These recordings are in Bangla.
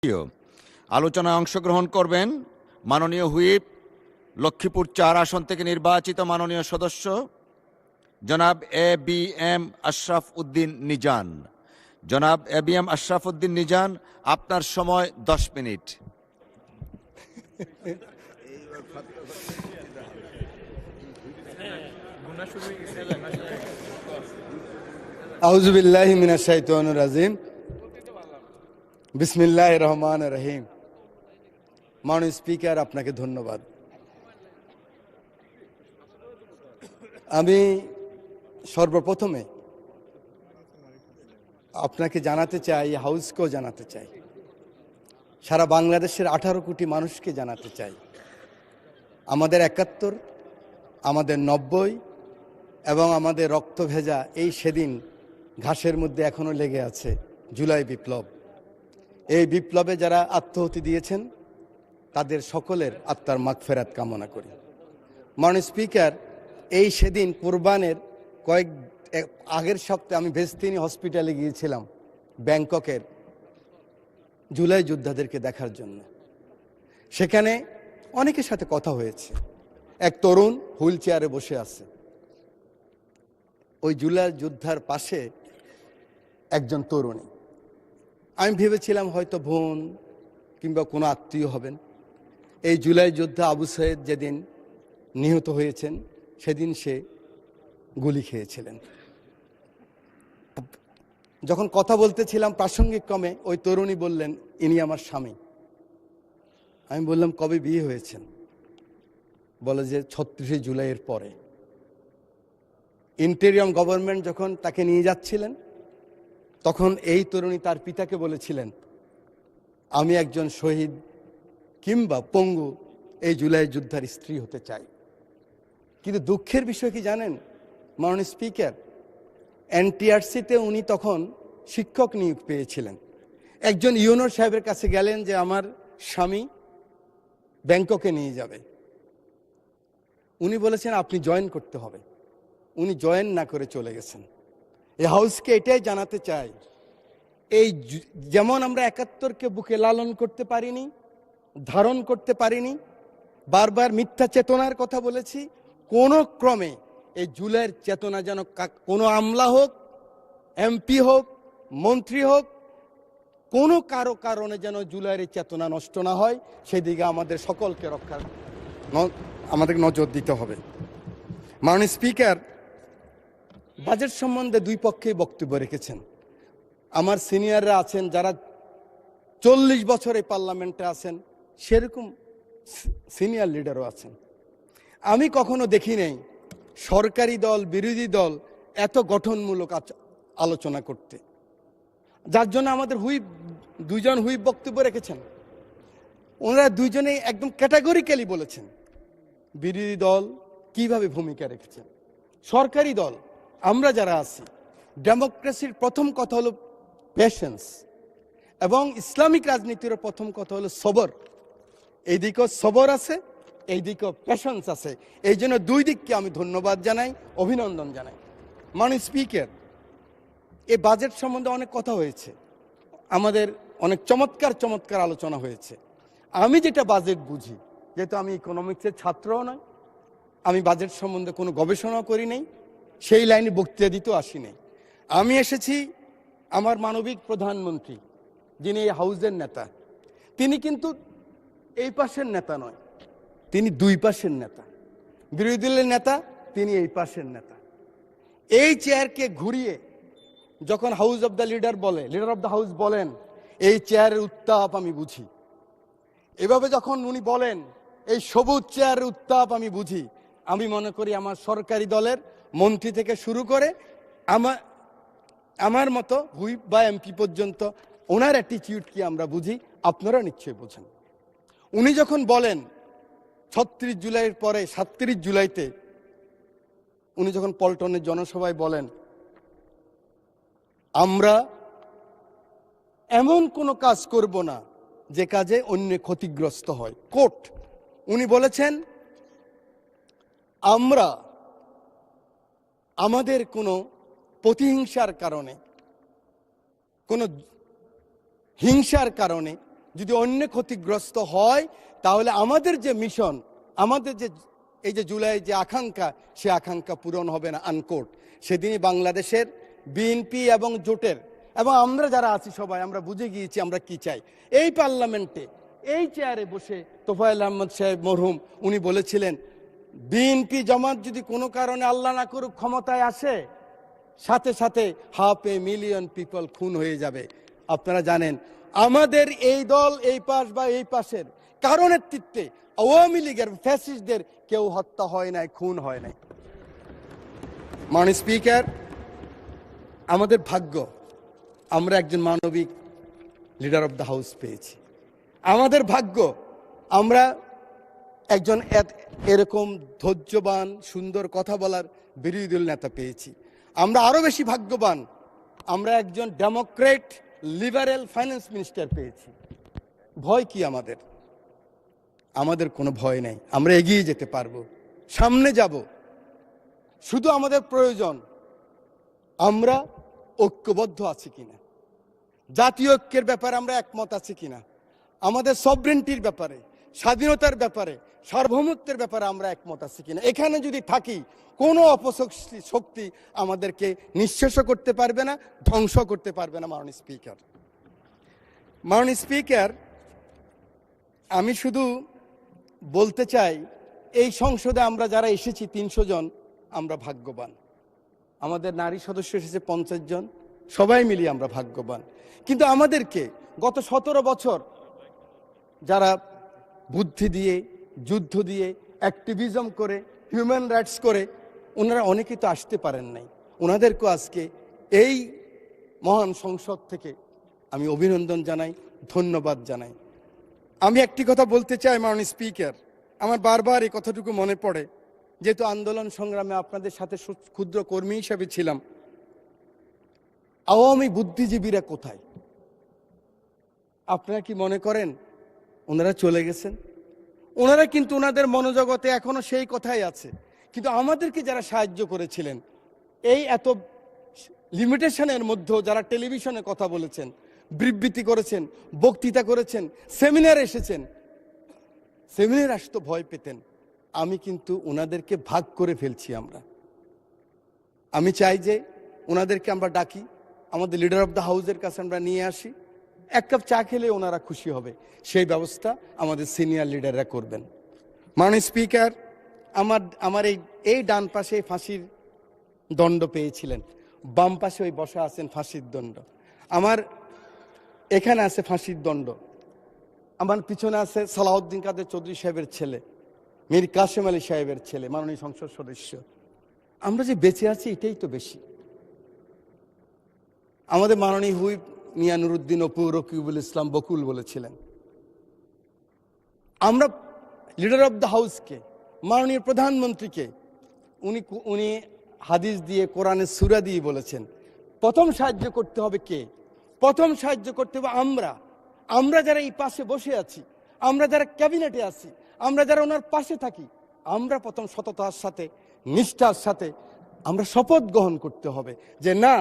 আলোচনায় অংশগ্রহণ করবেন মাননীয় হুইপ, লক্ষ্মীপুর ৪ আসন থেকে নির্বাচিত মাননীয় সদস্য জনাব এ.বি.এম. আশরাফ উদ্দিন নিজান। জনাব এ.বি.এম. আশরাফ উদ্দিন নিজান, আপনার সময় 10 মিনিট। আউযু বিল্লাহি মিনাশ শাইতানির রাজিম। বিসমিল্লাহির রহমানির রহিম। মাননীয় স্পিকার, আপনাকে ধন্যবাদ। আমি সর্বপ্রথমে আপনাকে জানাতে চাই, হাউসকেও জানাতে চাই, সারা বাংলাদেশের 18 কোটি মানুষকে জানাতে চাই, আমাদের 71, আমাদের 90 এবং আমাদের রক্ত ভেজা এই সেদিন ঘাসের মধ্যে এখনো লেগে আছে জুলাই বিপ্লব। এই বিপ্লবে যারা আত্মাহুতি দিয়েছেন তাদের সকলের আত্মার মাগফিরাত কামনা করি। মাননীয় স্পিকার, এই সেদিন কোরবানের আগের সপ্তাহে আমি ভেস্তিনি হসপিটালে গিয়েছিলাম ব্যাংককের জুলাই যোদ্ধাদেরকে দেখার জন্য। সেখানে অনেকের সাথে কথা হয়েছে। এক তরুণ হুইল চেয়ারে বসে আছে, ওই জুলাই যোদ্ধার পাশে একজন তরুণী। আমি ভেবেছিলাম হয়তো বোন কিংবা কোনো আত্মীয় হবেন। এই জুলাই যোদ্ধা আবু সাইদ যেদিন নিহত হয়েছেন সেদিন সে গুলি খেয়েছিলেন। যখন কথা বলতেছিলাম প্রাসঙ্গিক ক্রমে ওই তরুণী বললেন, ইনি আমার স্বামী। আমি বললাম, কবে বিয়ে হয়েছেন? বলে যে 36শে জুলাইয়ের পরে। ইন্টেরিয়ম গভর্নমেন্ট যখন তাকে নিয়ে যাচ্ছিলেন তখন এই তরুণী তার পিতাকে বলেছিলেন, আমি একজন শহীদ কিংবা পঙ্গু এই জুলাই যোদ্ধার স্ত্রী হতে চাই। কিন্তু দুঃখের বিষয় কি জানেন মাননীয় স্পিকার, এনটিআরসিতে উনি তখন শিক্ষক নিয়োগ পেয়েছিলেন। একজন ইউনোর সাহেবের কাছে গেলেন যে আমার স্বামী ব্যাংককে নিয়ে যাবে। উনি বলেছেন আপনি জয়েন করতে হবে। উনি জয়েন না করে চলে গেছেন। এই হাউসকে এটাই জানাতে চাই, এই যেমন আমরা 71কে বুকে লালন করতে পারিনি, ধারণ করতে পারিনি, বারবার মিথ্যা চেতনার কথা বলেছি, কোনো ক্রমে এই জুলাইয়ের চেতনা যেন কোনো আমলা হোক, এমপি হোক, মন্ত্রী হোক, কোনো কারো কারণে যেন জুলাইয়ের চেতনা নষ্ট না হয়, সেদিকে আমাদের সকলকে আমাদের নজর দিতে হবে। মাননীয় স্পিকার, বাজেট সম্বন্ধে দুই পক্ষেই বক্তব্য রেখেছেন। আমার সিনিয়ররা আছেন যারা 40 বছর এই পার্লামেন্টে আছেন, সেরকম সিনিয়র লিডারও আছেন। আমি কখনো দেখি নাই সরকারি দল বিরোধী দল এত গঠনমূলক আলোচনা করতে, যার জন্য আমাদের দুইজন হুইপ বক্তব্য রেখেছেন। ওনারা দুইজনেই একদম ক্যাটাগরিক্যালি বলেছেন বিরোধী দল কিভাবে ভূমিকা রেখেছেন। সরকারি দল আমরা যারা আছি, ডেমোক্রেসির প্রথম কথা হলো পেশেন্স, এবং ইসলামিক রাজনীতির প্রথম কথা হলো সবর। এই দিকেও সবর আছে, এই দিকেও পেশেন্স আছে। এই জন্য দুই দিককে আমি ধন্যবাদ জানাই, অভিনন্দন জানাই। মাননীয় স্পিকার, এই বাজেট সম্বন্ধে অনেক কথা হয়েছে, আমাদের অনেক চমৎকার চমৎকার আলোচনা হয়েছে। আমি যেটা বাজেট বুঝি, যেহেতু আমি ইকোনমিক্সের ছাত্রও নয়, আমি বাজেট সম্বন্ধে কোনো গবেষণাও করি নাই, সেই লাইনে বক্তৃতা দিতেও আসি নাই। আমি এসেছি আমার মানবিক প্রধানমন্ত্রী, যিনি এই হাউসের নেতা, তিনি কিন্তু এই পাশের নেতা নয়, তিনি দুই পাশের নেতা। বিরোধী দলের নেতা, তিনি এই পাশের নেতা। এই চেয়ারকে ঘুরিয়ে যখন house of the leader of the house বলেন, এই চেয়ারের উত্তাপ আমি বুঝি। এভাবে যখন উনি বলেন এই সবুজ চেয়ারের উত্তাপ আমি বুঝি, আমি মনে করি আমার সরকারি দলের মন্ত্রী থেকে শুরু করে আমার মতো হুইপ বা এমপি পর্যন্ত ওনার অ্যাটিটিউড কি আমরা বুঝি, আপনারা নিশ্চয়ই বোঝেন। উনি যখন বলেন 36 জুলাইয়ের পরে 37 জুলাইতে উনি যখন পল্টনের জনসভায় বলেন, আমরা এমন কোনো কাজ করব না যে কাজে অন্য ক্ষতিগ্রস্ত হয়। কোট, উনি বলেছেন আমরা আমাদের কোনো প্রতিহিংসার কারণে, কোনো হিংসার কারণে যদি অন্য ক্ষতিগ্রস্ত হয়, তাহলে আমাদের যে মিশন, আমাদের যে এই যে জুলাই যে আকাঙ্ক্ষা, সে আকাঙ্ক্ষা পূরণ হবে না, আনকোট। সেদিনই বাংলাদেশের বিএনপি এবং জোটের এবং আমরা যারা আছি সবাই আমরা বুঝে গিয়েছি আমরা কি চাই। এই পার্লামেন্টে এই চেয়ারে বসে তোফায়েল আহমদ সাহেব মরহুম উনি বলেছিলেন, বিএনপি জামাত যদি কোনো কারণে আল্লাহ না করুক ক্ষমতায় আসে, সাথে সাথে 500,000,000 পিপল খুন হয়ে যাবে। আপনারা জানেন আমাদের এই দল এই পাশ বা এই পাশের কারণ নেতৃত্বে আওয়ামী লীগের ফ্যাসিস্টদের কেউ হত্যা হয় নাই, খুন হয় নাই। মাননীয় স্পিকার, আমাদের ভাগ্য আমরা একজন মানবিক লিডার অফ দ্য হাউস পেয়েছি। আমাদের ভাগ্য আমরা একজন এরকম ধৈর্যবান সুন্দর কথা বলার বিরোধী দল নেতা পেয়েছি। আমরা আরো বেশি ভাগ্যবান, আমরা একজন ডেমোক্রেট লিবারেল ফাইন্যান্স মিনিস্টার পেয়েছি। ভয় কি আমাদের? আমাদের কোনো ভয় নেই, আমরা এগিয়ে যেতে পারবো, সামনে যাব। শুধু আমাদের প্রয়োজন আমরা ঐক্যবদ্ধ আছি কিনা, জাতীয় ঐক্যের ব্যাপারে আমরা একমত আছি কিনা, আমাদের সভরেন্টির ব্যাপারে, স্বাধীনতার ব্যাপারে, সার্বভৌমত্বের ব্যাপারে আমরা একমত আছি কিনা। এখানে যদি থাকি কোনো অপশক্তি আমাদেরকে নিঃশেষ করতে পারবে না, ধ্বংস করতে পারবে না। মাননীয় স্পিকার, মাননীয় স্পিকার, আমি শুধু বলতে চাই এই সংসদে আমরা যারা এসেছি 300 জন আমরা ভাগ্যবান। আমাদের নারী সদস্য এসেছে 50 জন, সবাই মিলিয়ে আমরা ভাগ্যবান। কিন্তু আমাদেরকে গত 17 বছর যারা বুদ্ধি দিয়ে, যুদ্ধ দিয়ে, অ্যাক্টিভিজম করে, হিউম্যান রাইটস করে, ওনারা অনেকেই তো আসতে পারেন নাই। ওনাদেরকেও আজকে এই মহান সংসদ থেকে আমি অভিনন্দন জানাই, ধন্যবাদ জানাই। আমি একটি কথা বলতে চাই মাননীয় স্পিকার, আমার বারবার এই কথাটুকু মনে পড়ে, যেহেতু আন্দোলন সংগ্রামে আপনাদের সাথে ক্ষুদ্র কর্মী হিসেবে ছিলাম। আওয়ামী বুদ্ধিজীবীরা কোথায়? আপনারা কি মনে করেন ওনারা চলে গেছেন? ওনারা কিন্তু ওনাদের মনোজগতে এখনো সেই কথাই আছে। কিন্তু আমাদেরকে যারা সাহায্য করেছিলেন, এই এত লিমিটেশনের মধ্যেও যারা টেলিভিশনে কথা বলেছেন, বিবৃতি করেছেন, বক্তৃতা করেছেন, সেমিনারে এসেছেন, সেমিনার আসতো ভয় পেতেন। আমি কিন্তু ওনাদেরকে ভাগ করে ফেলছি। আমি চাই যে ওনাদেরকে আমরা ডাকি, আমাদের লিডার অফ দ্য হাউসের কাছে আমরা নিয়ে আসি, এক কাপ চা খেলে ওনারা খুশি হবে। সেই ব্যবস্থা আমাদের সিনিয়র লিডাররা করবেন। মাননীয় স্পিকার, আমার এই ডান পাশে ফাঁসির দণ্ড পেয়েছিলেন, বাম পাশে ওই বসা আছেন ফাঁসির দণ্ড, আমার এখানে আছে ফাঁসির দণ্ড, আমার পিছনে আছে সালাউদ্দিন কাদের চৌধুরী সাহেবের ছেলে, মীর কাসেম আলী সাহেবের ছেলে, মাননীয় সংসদ সদস্য। আমরা যে বেঁচে আছি এটাই তো বেশি। আমাদের মাননীয় হুইপ মিয়া নুরুদ্দিন অপু রকিবুল ইসলাম বকুল বলেছিলেন, আমরা লিডার অফ দ্য হাউসকে, মাননীয় প্রধানমন্ত্রীকে উনি হাদিস দিয়ে, কোরআনের সূরা দিয়ে বলেছেন, প্রথম সাহায্য করতে হবে কে? প্রথম সাহায্য করতে হবে আমরা যারা এই পাশে বসে আছি, আমরা যারা ক্যাবিনেটে আছি, আমরা যারা ওনার পাশে থাকি, আমরা প্রথম সততার সাথে, নিষ্ঠার সাথে আমরা শপথ গ্রহণ করতে হবে যে না,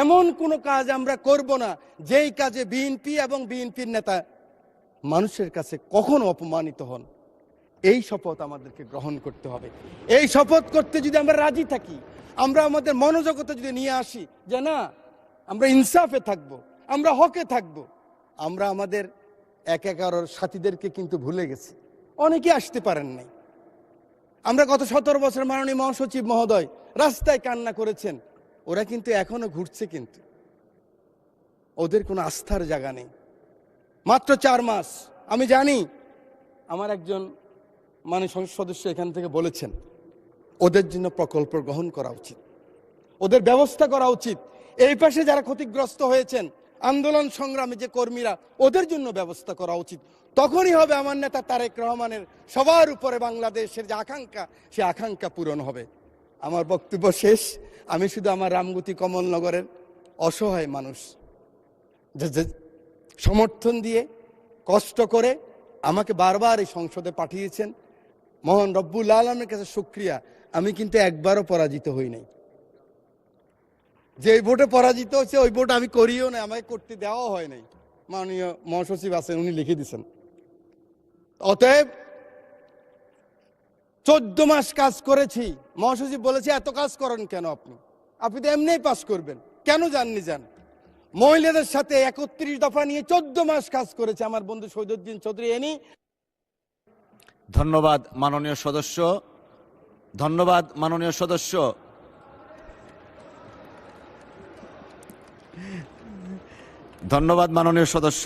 এমন কোনো কাজ আমরা করব না যেই কাজে বিএনপি এবং বিএনপির নেতা মানুষের কাছে কখনো অপমানিত হন। এই শপথ আমাদেরকে গ্রহণ করতে হবে। এই শপথ করতে যদি আমরা রাজি থাকি, আমরা আমাদের মনোজগতে যদি নিয়ে আসি যে না, আমরা ইনসাফে থাকবো, আমরা হকে থাকবো, আমরা আমাদের একাকার সাথীদেরকে কিন্তু ভুলে গেছি, অনেকে আসতে পারেন নাই। আমরা গত 17 বছর মাননীয় মহাসচিব মহোদয় রাস্তায় কান্না করেছেন, ওরা কিন্তু এখনো ঘুরছে, কিন্তু ওদের কোনো আস্থার জায়গা নেই। মাত্র 4 মাস, আমি জানি আমার একজন মাননীয় সংসদ সদস্য এখান থেকে বলেছেন ওদের জন্য প্রকল্প গ্রহণ করা উচিত, ওদের ব্যবস্থা করা উচিত। এই পাশে যারা ক্ষতিগ্রস্ত হয়েছেন আন্দোলন সংগ্রামে যে কর্মীরা, ওদের জন্য ব্যবস্থা করা উচিত। তখনই হবে আমার নেতা তারেক রহমানের সবার উপরে বাংলাদেশের যে আকাঙ্ক্ষা, সে আকাঙ্ক্ষা পূরণ হবে। আমার বক্তব্য শেষ। আমি শুধু আমার রামগতি কমলনগরের অসহায় মানুষ যে সমর্থন দিয়ে কষ্ট করে আমাকে বারবার এই সংসদে পাঠিয়েছেন, মহান রব্বুল আলামিনের কাছে শুকরিয়া। আমি কিন্তু একবারও পরাজিত হই নাই। যে ভোটে পরাজিত হচ্ছে ওই ভোট আমি করিও না, আমাকে করতে দেওয়া হয় নাই। মাননীয় মহাসচিব আছেন, উনি লিখে দিয়েছেন। অতএব 14 মাস কাজ করেছি। মহাসচিব বলেছে এত কাজ করেন কেন আপনি? আপনি তো এমনিই পাস করবেন, কেন যাননি? যান। মহিলাদের সাথে 31 দফা নিয়ে 14 মাস কাজ করেছে আমার বন্ধু শহীদুদ্দিন চৌধুরী এনি। ধন্যবাদ মাননীয় সদস্য, ধন্যবাদ মাননীয় সদস্য। ধন্যবাদ মাননীয় সদস্য।